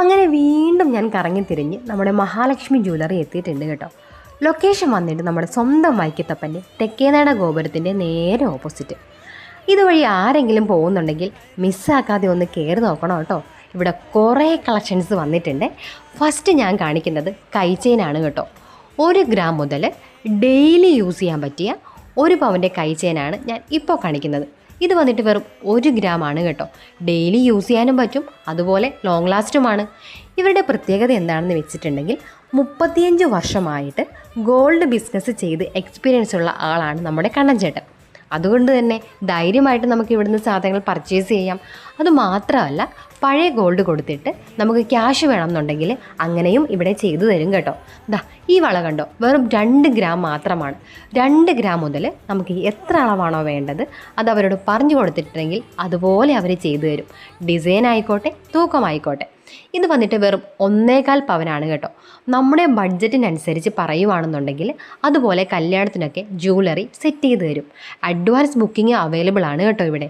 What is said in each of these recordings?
അങ്ങനെ വീണ്ടും ഞാൻ കറങ്ങി തിരിഞ്ഞ് നമ്മുടെ മഹാലക്ഷ്മി ജ്വല്ലറി എത്തിയിട്ടുണ്ട് കേട്ടോ. ലൊക്കേഷൻ വന്നിട്ട് നമ്മുടെ സ്വന്തം വൈക്കത്തപ്പൻ്റെ തെക്കേനട ഗോപുരത്തിൻ്റെ നേരെ ഓപ്പോസിറ്റ്. ഇതുവഴി ആരെങ്കിലും പോകുന്നുണ്ടെങ്കിൽ മിസ്സാക്കാതെ ഒന്ന് കയറി നോക്കണം കേട്ടോ. ഇവിടെ കുറേ കളക്ഷൻസ് വന്നിട്ടുണ്ട്. ഫസ്റ്റ് ഞാൻ കാണിക്കുന്നത് കൈച്ചെയിനാണ് കേട്ടോ. 1 ഗ്രാം മുതൽ ഡെയിലി യൂസ് ചെയ്യാൻ പറ്റിയ 1 പവൻ്റെ കൈച്ചെയിനാണ് ഞാൻ ഇപ്പോൾ കാണിക്കുന്നത്. ഇത് വന്നിട്ട് വെറും 1 ഗ്രാം ആണ് കേട്ടോ. ഡെയിലി യൂസ് ചെയ്യാനും പറ്റും, അതുപോലെ ലോങ് ലാസ്റ്റുമാണ്. ഇവരുടെ പ്രത്യേകത എന്താണെന്ന് വെച്ചിട്ടുണ്ടെങ്കിൽ 35 വർഷമായിട്ട് ഗോൾഡ് ബിസിനസ് ചെയ്ത് എക്സ്പീരിയൻസ് ഉള്ള ആളാണ് നമ്മുടെ കണ്ണൻ ചേട്ടൻ. അതുകൊണ്ട് തന്നെ ധൈര്യമായിട്ട് നമുക്ക് ഇവിടുന്ന് സാധനങ്ങൾ പർച്ചേസ് ചെയ്യാം. അതുമാത്രമല്ല, പഴയ ഗോൾഡ് കൊടുത്തിട്ട് നമുക്ക് ക്യാഷ് വേണമെന്നുണ്ടെങ്കിൽ അങ്ങനെയും ഇവിടെ ചെയ്തു തരും കേട്ടോ. ദാ ഈ വള കണ്ടോ, വെറും 2 ഗ്രാം മാത്രമാണ്. 2 ഗ്രാം മുതൽ നമുക്ക് എത്ര അളവാണോ വേണ്ടത് അത് അവരോട് പറഞ്ഞു കൊടുത്തിട്ടുണ്ടെങ്കിൽ അതുപോലെ അവർ ചെയ്തു തരും. ഡിസൈൻ ആയിക്കോട്ടെ, തൂക്കമായിക്കോട്ടെ. ഇത് വന്നിട്ട് വെറും 1.25 പവനാണ് കേട്ടോ. നമ്മുടെ ബഡ്ജറ്റിനനുസരിച്ച് പറയുവാണെന്നുണ്ടെങ്കിൽ അതുപോലെ കല്യാണത്തിനൊക്കെ ജ്വല്ലറി സെറ്റ് ചെയ്ത് തരും. അഡ്വാൻസ് ബുക്കിംഗ് അവൈലബിൾ ആണ് കേട്ടോ ഇവിടെ.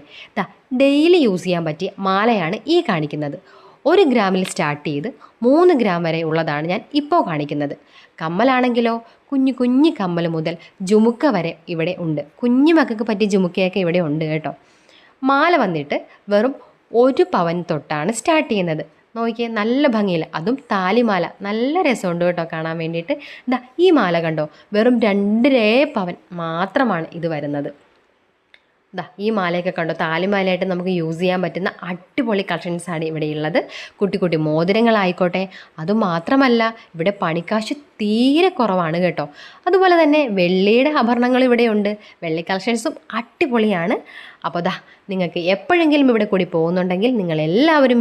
ഡെയിലി യൂസ് ചെയ്യാൻ പറ്റിയ മാലയാണ് ഈ കാണിക്കുന്നത്. 1 ഗ്രാമിൽ സ്റ്റാർട്ട് ചെയ്ത് 3 ഗ്രാം വരെ ഉള്ളതാണ് ഞാൻ ഇപ്പോൾ കാണിക്കുന്നത്. കമ്മലാണെങ്കിലോ കുഞ്ഞു കുഞ്ഞു കമ്മൽ മുതൽ ജുമുക്ക വരെ ഇവിടെ ഉണ്ട്. കുഞ്ഞു മക്കൾക്ക് പറ്റിയ ജുമുക്കയൊക്കെ ഇവിടെ ഉണ്ട് കേട്ടോ. മാല വന്നിട്ട് വെറും 1 പവൻ തൊട്ടാണ് സ്റ്റാർട്ട് ചെയ്യുന്നത്. നോക്കിയേ, നല്ല ഭംഗിയില്ല, അതും താലിമാല. നല്ല രസമുണ്ട് കേട്ടോ കാണാൻ വേണ്ടിയിട്ട്. ഈ മാല കണ്ടോ, വെറും 2.5 പവൻ മാത്രമാണ് ഇത് വരുന്നത്. ഈ മാലയൊക്കെ കണ്ടോ, താലിമാലയായിട്ട് നമുക്ക് യൂസ് ചെയ്യാൻ പറ്റുന്ന അടിപൊളി കളക്ഷൻസാണ് ഇവിടെ ഉള്ളത്. കുട്ടി കുട്ടി മോതിരങ്ങളായിക്കോട്ടെ. അതുമാത്രമല്ല, ഇവിടെ പണിക്കാശ് തീരെ കുറവാണ് കേട്ടോ. അതുപോലെ തന്നെ വെള്ളിയുടെ ആഭരണങ്ങൾ ഇവിടെയുണ്ട്. വെള്ളി കളക്ഷൻസും അടിപൊളിയാണ്. അപ്പോൾ നിങ്ങൾക്ക് എപ്പോഴെങ്കിലും ഇവിടെ കൂടി പോകുന്നുണ്ടെങ്കിൽ നിങ്ങളെല്ലാവരും